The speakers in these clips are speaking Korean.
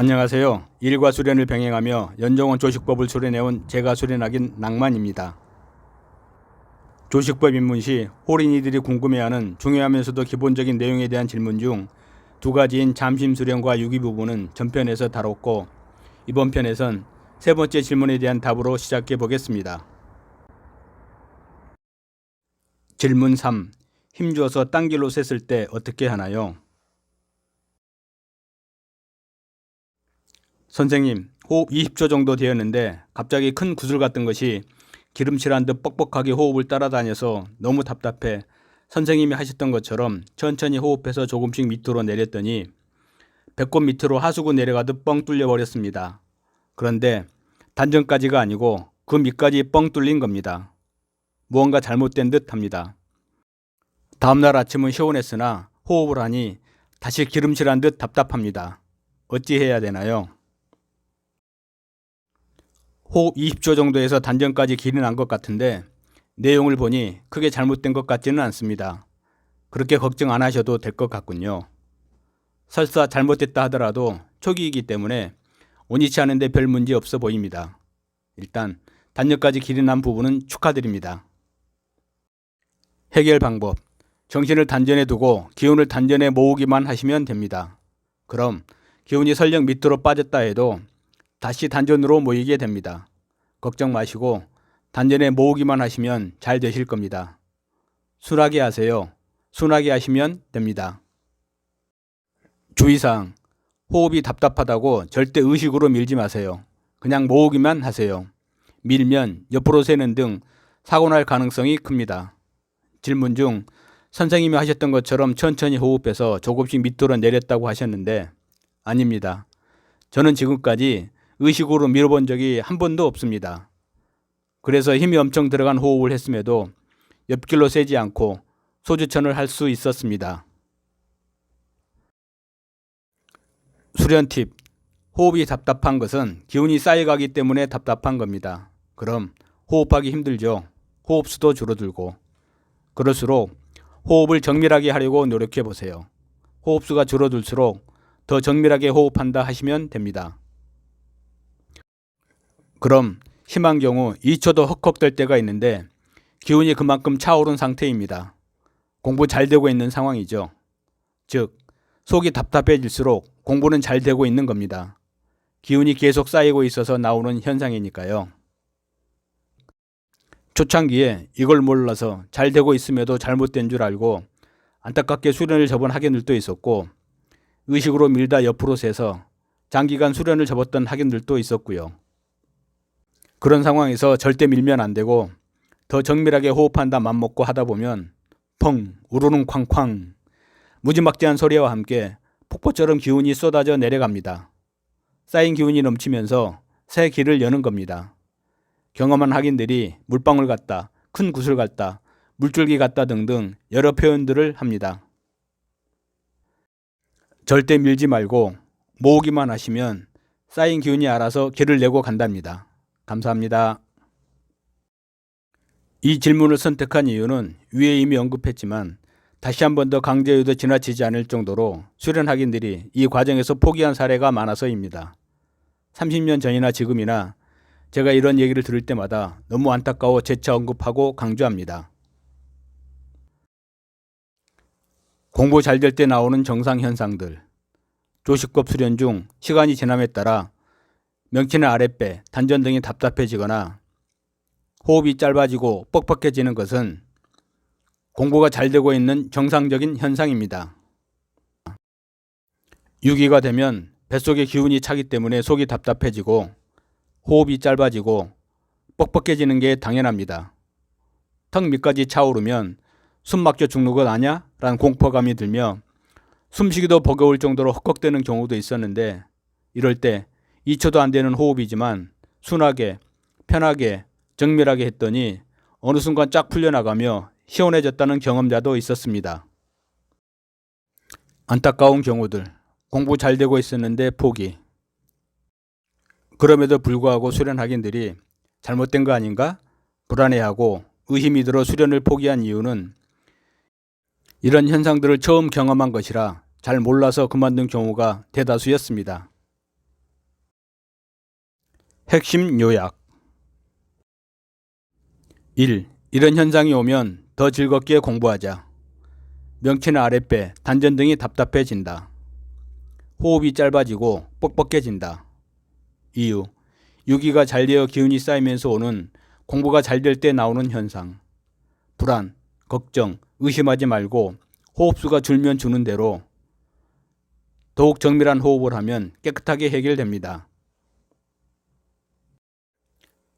안녕하세요. 일과 수련을 병행하며 연정원 조식법을 수련해온 제가 수련하긴 낭만입니다. 조식법 입문 시 홀인이들이 궁금해하는 중요하면서도 기본적인 내용에 대한 질문 중 두 가지인 잠심 수련과 유기 부분은 전편에서 다뤘고, 이번 편에선 세 번째 질문에 대한 답으로 시작해 보겠습니다. 질문 3. 힘주어서 딴 길로 샜을 때 어떻게 하나요? 선생님, 호흡 20초 정도 되었는데 갑자기 큰 구슬 같은 것이 기름칠한 듯 뻑뻑하게 호흡을 따라다녀서 너무 답답해 선생님이 하셨던 것처럼 천천히 호흡해서 조금씩 밑으로 내렸더니 배꼽 밑으로 하수구 내려가듯 뻥 뚫려 버렸습니다. 그런데 단전까지가 아니고 그 밑까지 뻥 뚫린 겁니다. 무언가 잘못된 듯 합니다. 다음날 아침은 시원했으나 호흡을 하니 다시 기름칠한 듯 답답합니다. 어찌해야 되나요? 호흡 20초 정도에서 단전까지 길이 난 것 같은데 내용을 보니 크게 잘못된 것 같지는 않습니다. 그렇게 걱정 안 하셔도 될 것 같군요. 설사 잘못됐다 하더라도 초기이기 때문에 원위치 않은데 별 문제 없어 보입니다. 일단 단전까지 길이 난 부분은 축하드립니다. 해결 방법. 정신을 단전에 두고 기운을 단전에 모으기만 하시면 됩니다. 그럼 기운이 설령 밑으로 빠졌다 해도 다시 단전으로 모이게 됩니다. 걱정 마시고 단전에 모으기만 하시면 잘 되실 겁니다. 순하게 하세요. 순하게 하시면 됩니다. 주의사항. 호흡이 답답하다고 절대 의식으로 밀지 마세요. 그냥 모으기만 하세요. 밀면 옆으로 새는 등 사고 날 가능성이 큽니다. 질문 중 선생님이 하셨던 것처럼 천천히 호흡해서 조금씩 밑으로 내렸다고 하셨는데 아닙니다. 저는 지금까지 의식으로 밀어본 적이 한 번도 없습니다. 그래서 힘이 엄청 들어간 호흡을 했음에도 옆길로 새지 않고 소주천을 할 수 있었습니다. 수련 팁. 호흡이 답답한 것은 기운이 쌓여가기 때문에 답답한 겁니다. 그럼 호흡하기 힘들죠. 호흡수도 줄어들고. 그럴수록 호흡을 정밀하게 하려고 노력해 보세요. 호흡수가 줄어들수록 더 정밀하게 호흡한다 하시면 됩니다. 그럼 심한 경우 2초도 헉헉될 때가 있는데 기운이 그만큼 차오른 상태입니다. 공부 잘 되고 있는 상황이죠. 즉, 속이 답답해질수록 공부는 잘 되고 있는 겁니다. 기운이 계속 쌓이고 있어서 나오는 현상이니까요. 초창기에 이걸 몰라서 잘 되고 있음에도 잘못된 줄 알고 안타깝게 수련을 접은 학연들도 있었고, 의식으로 밀다 옆으로 새서 장기간 수련을 접었던 학연들도 있었고요. 그런 상황에서 절대 밀면 안 되고 더 정밀하게 호흡한다 맘먹고 하다 보면 펑 우르릉 쾅쾅 무지막지한 소리와 함께 폭포처럼 기운이 쏟아져 내려갑니다. 쌓인 기운이 넘치면서 새 길을 여는 겁니다. 경험한 학인들이 물방울 같다, 큰 구슬 같다, 물줄기 같다 등등 여러 표현들을 합니다. 절대 밀지 말고 모으기만 하시면 쌓인 기운이 알아서 길을 내고 간답니다. 감사합니다. 이 질문을 선택한 이유는 위에 이미 언급했지만 다시 한 번 더 강조해도 지나치지 않을 정도로 수련 학인들이 이 과정에서 포기한 사례가 많아서입니다. 30년 전이나 지금이나 제가 이런 얘기를 들을 때마다 너무 안타까워 재차 언급하고 강조합니다. 공부 잘 될 때 나오는 정상 현상들. 조식법 수련 중 시간이 지남에 따라 명치는 아랫배, 단전 등이 답답해지거나 호흡이 짧아지고 뻑뻑해지는 것은 공부가 잘 되고 있는 정상적인 현상입니다. 유기가 되면 뱃속에 기운이 차기 때문에 속이 답답해지고 호흡이 짧아지고 뻑뻑해지는 게 당연합니다. 턱 밑까지 차오르면 숨 막혀 죽는 것 아냐? 라는 공포감이 들며 숨쉬기도 버거울 정도로 헉헉대는 경우도 있었는데, 이럴 때 2초도 안 되는 호흡이지만 순하게, 편하게, 정밀하게 했더니 어느 순간 쫙 풀려나가며 시원해졌다는 경험자도 있었습니다. 안타까운 경우들. 공부 잘 되고 있었는데 포기. 그럼에도 불구하고 수련 학인들이 잘못된 거 아닌가? 불안해하고 의심이 들어 수련을 포기한 이유는 이런 현상들을 처음 경험한 것이라 잘 몰라서 그만둔 경우가 대다수였습니다. 핵심 요약. 1. 이런 현상이 오면 더 즐겁게 공부하자. 명치나 아랫배, 단전 등이 답답해진다. 호흡이 짧아지고 뻑뻑해진다. 이유. 유기가 잘 되어 기운이 쌓이면서 오는 공부가 잘 될 때 나오는 현상. 불안, 걱정, 의심하지 말고 호흡수가 줄면 주는 대로 더욱 정밀한 호흡을 하면 깨끗하게 해결됩니다.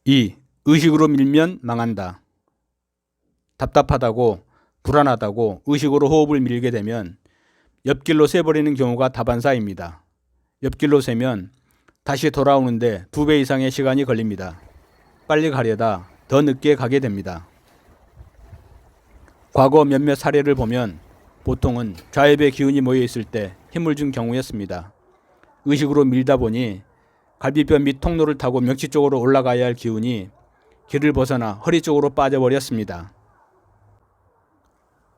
2. 의식으로 밀면 망한다. 답답하다고, 불안하다고 의식으로 호흡을 밀게 되면 옆길로 새버리는 경우가 다반사입니다. 옆길로 새면 다시 돌아오는데 2배 이상의 시간이 걸립니다. 빨리 가려다 더 늦게 가게 됩니다. 과거 몇몇 사례를 보면 보통은 좌엽에 기운이 모여 있을 때 힘을 준 경우였습니다. 의식으로 밀다 보니 갈비뼈 및 통로를 타고 명치 쪽으로 올라가야 할 기운이 길을 벗어나 허리 쪽으로 빠져버렸습니다.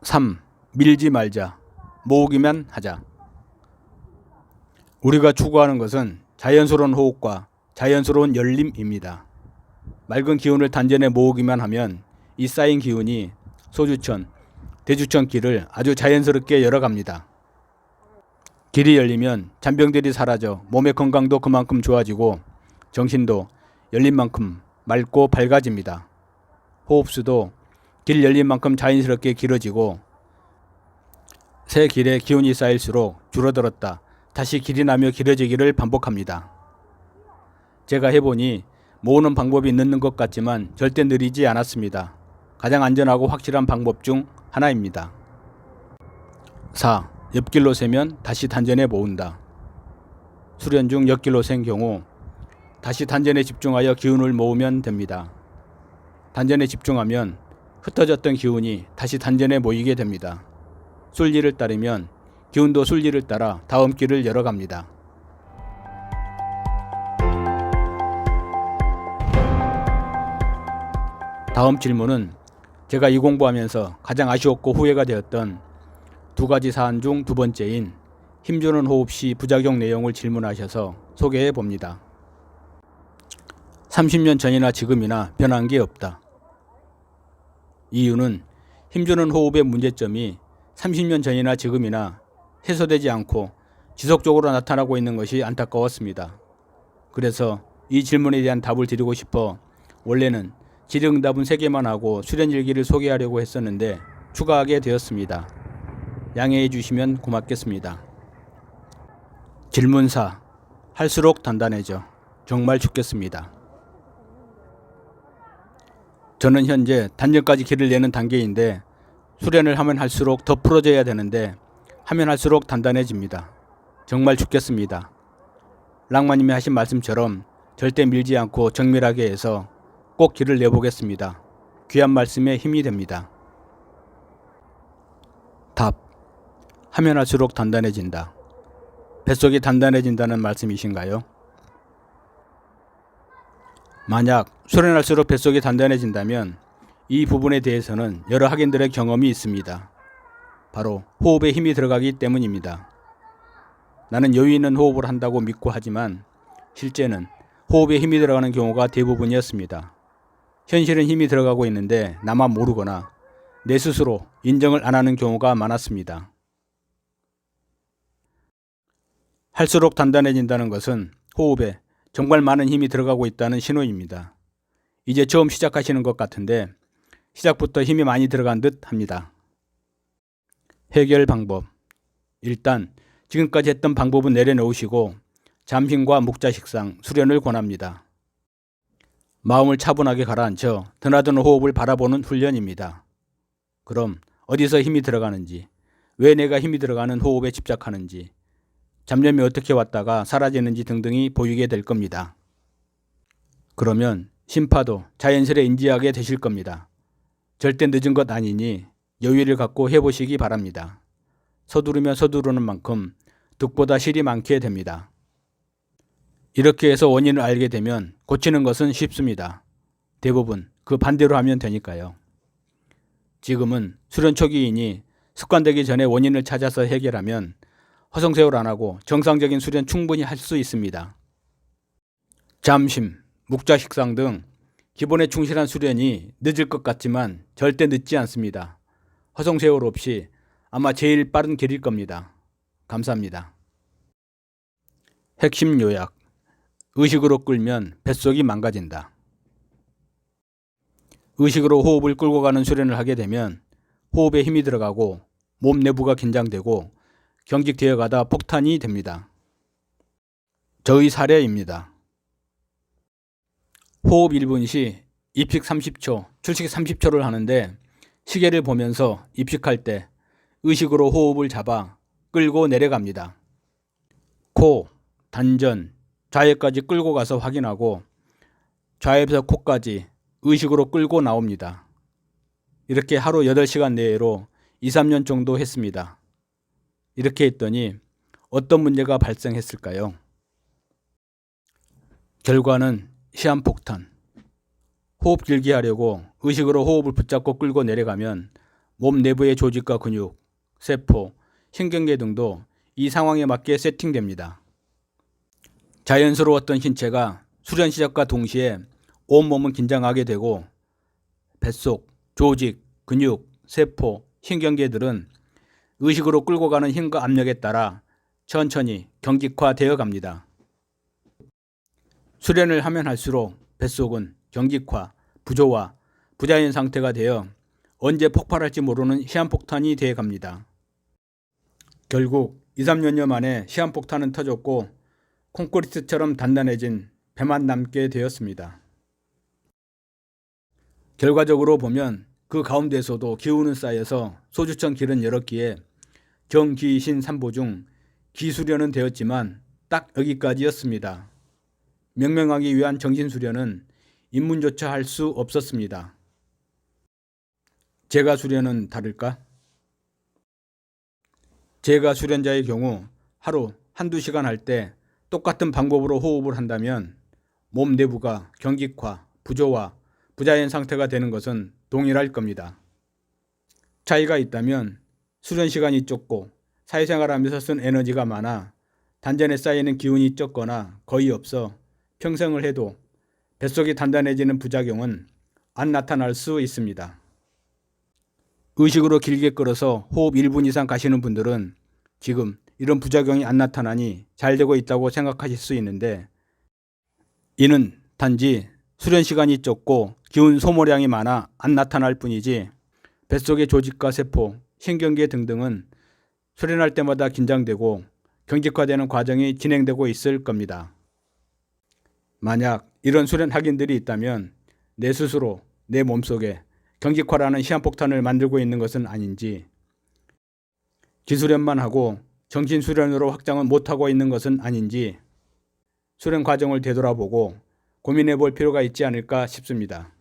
3. 밀지 말자. 모으기만 하자. 우리가 추구하는 것은 자연스러운 호흡과 자연스러운 열림입니다. 맑은 기운을 단전에 모으기만 하면 이 쌓인 기운이 소주천, 대주천 길을 아주 자연스럽게 열어갑니다. 길이 열리면 잔병들이 사라져 몸의 건강도 그만큼 좋아지고 정신도 열린 만큼 맑고 밝아집니다. 호흡수도 길 열린 만큼 자연스럽게 길어지고 새 길에 기운이 쌓일수록 줄어들었다 다시 길이 나며 길어지기를 반복합니다. 제가 해보니 모으는 방법이 늦는 것 같지만 절대 느리지 않았습니다. 가장 안전하고 확실한 방법 중 하나입니다. 4. 옆길로 새면 다시 단전에 모은다. 수련 중 옆길로 센 경우 다시 단전에 집중하여 기운을 모으면 됩니다. 단전에 집중하면 흩어졌던 기운이 다시 단전에 모이게 됩니다. 순리를 따르면 기운도 순리를 따라 다음 길을 열어갑니다. 다음 질문은 제가 이 공부하면서 가장 아쉬웠고 후회가 되었던 2가지 사안 중 2번째인 힘주는 호흡 시 부작용 내용을 질문하셔서 소개해 봅니다. 30년 전이나 지금이나 변한 게 없다. 이유는 힘주는 호흡의 문제점이 30년 전이나 지금이나 해소되지 않고 지속적으로 나타나고 있는 것이 안타까웠습니다. 그래서 이 질문에 대한 답을 드리고 싶어 원래는 질의응답은 3개만 하고 수련일기를 소개하려고 했었는데 추가하게 되었습니다. 양해해 주시면 고맙겠습니다. 질문 4. 할수록 단단해져. 정말 죽겠습니다. 저는 현재 단전까지 길을 내는 단계인데 수련을 하면 할수록 더 풀어져야 되는데 하면 할수록 단단해집니다. 정말 죽겠습니다. 랑마님이 하신 말씀처럼 절대 밀지 않고 정밀하게 해서 꼭 길을 내보겠습니다. 귀한 말씀에 힘이 됩니다. 답. 하면 할수록 단단해진다. 뱃속이 단단해진다는 말씀이신가요? 만약 수련할수록 뱃속이 단단해진다면 이 부분에 대해서는 여러 학인들의 경험이 있습니다. 바로 호흡에 힘이 들어가기 때문입니다. 나는 여유 있는 호흡을 한다고 믿고 하지만 실제는 호흡에 힘이 들어가는 경우가 대부분이었습니다. 현실은 힘이 들어가고 있는데 나만 모르거나 내 스스로 인정을 안 하는 경우가 많았습니다. 할수록 단단해진다는 것은 호흡에 정말 많은 힘이 들어가고 있다는 신호입니다. 이제 처음 시작하시는 것 같은데 시작부터 힘이 많이 들어간 듯 합니다. 해결 방법. 일단 지금까지 했던 방법은 내려놓으시고 잠심과 묵자식상, 수련을 권합니다. 마음을 차분하게 가라앉혀 드나드는 호흡을 바라보는 훈련입니다. 그럼 어디서 힘이 들어가는지, 왜 내가 힘이 들어가는 호흡에 집착하는지, 잡념이 어떻게 왔다가 사라지는지 등등이 보이게 될 겁니다. 그러면 심파도 자연스레 인지하게 되실 겁니다. 절대 늦은 것 아니니 여유를 갖고 해보시기 바랍니다. 서두르면 서두르는 만큼 득보다 실이 많게 됩니다. 이렇게 해서 원인을 알게 되면 고치는 것은 쉽습니다. 대부분 그 반대로 하면 되니까요. 지금은 수련 초기이니 습관되기 전에 원인을 찾아서 해결하면 허송세월 안 하고 정상적인 수련 충분히 할 수 있습니다. 잠심, 묵자식상 등 기본에 충실한 수련이 늦을 것 같지만 절대 늦지 않습니다. 허송세월 없이 아마 제일 빠른 길일 겁니다. 감사합니다. 핵심 요약. 의식으로 끌면 뱃속이 망가진다. 의식으로 호흡을 끌고 가는 수련을 하게 되면 호흡에 힘이 들어가고 몸 내부가 긴장되고 경직되어 가다 폭탄이 됩니다. 저의 사례입니다. 호흡 1분 시 입식 30초, 출식 30초를 하는데 시계를 보면서 입식할 때 의식으로 호흡을 잡아 끌고 내려갑니다. 코, 단전, 좌회까지 끌고 가서 확인하고 좌회에서 코까지 의식으로 끌고 나옵니다. 이렇게 하루 8시간 내외로 2, 3년 정도 했습니다. 이렇게 했더니 어떤 문제가 발생했을까요? 결과는 시한폭탄. 호흡 길게 하려고 의식으로 호흡을 붙잡고 끌고 내려가면 몸 내부의 조직과 근육, 세포, 신경계 등도 이 상황에 맞게 세팅됩니다. 자연스러웠던 신체가 수련 시작과 동시에 온몸은 긴장하게 되고 뱃속, 조직, 근육, 세포, 신경계들은 의식으로 끌고 가는 힘과 압력에 따라 천천히 경직화되어 갑니다. 수련을 하면 할수록 뱃속은 경직화, 부조화, 부자연 상태가 되어 언제 폭발할지 모르는 시한폭탄이 되어 갑니다. 결국 2, 3년여 만에 시한폭탄은 터졌고 콘크리트처럼 단단해진 배만 남게 되었습니다. 결과적으로 보면 그 가운데서도 기운은 쌓여서 소주처럼 길은 여러 끼에 정기신 3보 중 기수련은 되었지만 딱 여기까지였습니다. 명명하기 위한 정신수련은 입문조차 할 수 없었습니다. 제가 수련은 다를까? 제가 수련자의 경우 하루 한두 시간 할 때 똑같은 방법으로 호흡을 한다면 몸 내부가 경직화, 부조화, 부자연 상태가 되는 것은 동일할 겁니다. 차이가 있다면 수련 시간이 좁고 사회생활하면서 쓴 에너지가 많아 단전에 쌓이는 기운이 적거나 거의 없어 평생을 해도 뱃속이 단단해지는 부작용은 안 나타날 수 있습니다. 의식으로 길게 끌어서 호흡 1분 이상 가시는 분들은 지금 이런 부작용이 안 나타나니 잘 되고 있다고 생각하실 수 있는데 이는 단지 수련 시간이 적고 기운 소모량이 많아 안 나타날 뿐이지 뱃속의 조직과 세포, 신경계 등등은 수련할 때마다 긴장되고 경직화되는 과정이 진행되고 있을 겁니다. 만약 이런 수련 학인들이 있다면 내 스스로 내 몸속에 경직화라는 시한폭탄을 만들고 있는 것은 아닌지, 기수련만 하고 정신수련으로 확장은 못하고 있는 것은 아닌지 수련 과정을 되돌아보고 고민해 볼 필요가 있지 않을까 싶습니다.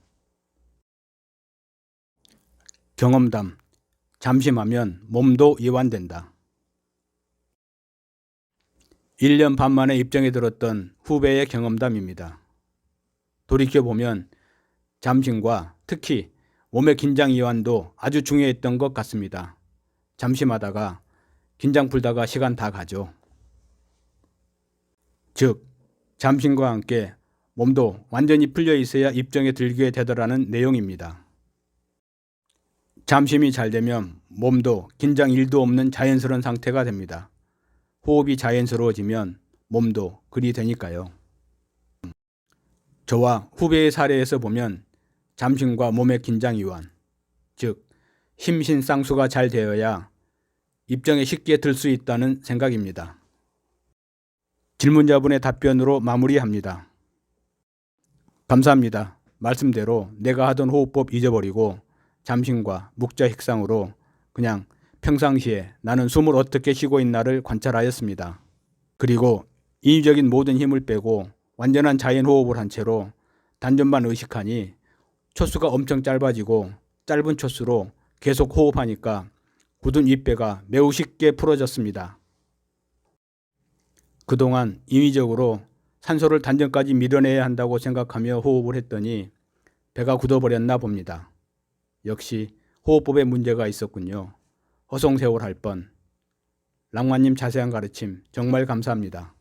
경험담. 잠심하면 몸도 이완된다. 1년 반 만에 입정에 들었던 후배의 경험담입니다. 돌이켜보면 잠심과 특히 몸의 긴장 이완도 아주 중요했던 것 같습니다. 잠심하다가 긴장 풀다가 시간 다 가죠. 즉, 잠심과 함께 몸도 완전히 풀려 있어야 입정에 들게 되더라는 내용입니다. 잠심이 잘 되면 몸도 긴장 1도 없는 자연스러운 상태가 됩니다. 호흡이 자연스러워지면 몸도 그리 되니까요. 저와 후배의 사례에서 보면 잠심과 몸의 긴장 이완, 즉 심신쌍수가 잘 되어야 입정에 쉽게 들 수 있다는 생각입니다. 질문자분의 답변으로 마무리합니다. 감사합니다. 말씀대로 내가 하던 호흡법 잊어버리고 잠심과 묵자익상으로 그냥 평상시에 나는 숨을 어떻게 쉬고 있나를 관찰하였습니다. 그리고 인위적인 모든 힘을 빼고 완전한 자연호흡을 한 채로 단전만 의식하니 초수가 엄청 짧아지고 짧은 초수로 계속 호흡하니까 굳은 윗배가 매우 쉽게 풀어졌습니다. 그동안 인위적으로 산소를 단전까지 밀어내야 한다고 생각하며 호흡을 했더니 배가 굳어버렸나 봅니다. 역시 호흡법에 문제가 있었군요. 허송세월 할 뻔. 랑마님 자세한 가르침 정말 감사합니다.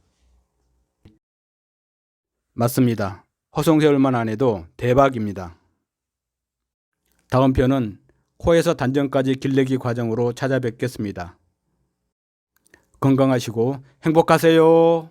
맞습니다. 허송세월만 안 해도 대박입니다. 다음 편은 코에서 단전까지 길내기 과정으로 찾아뵙겠습니다. 건강하시고 행복하세요.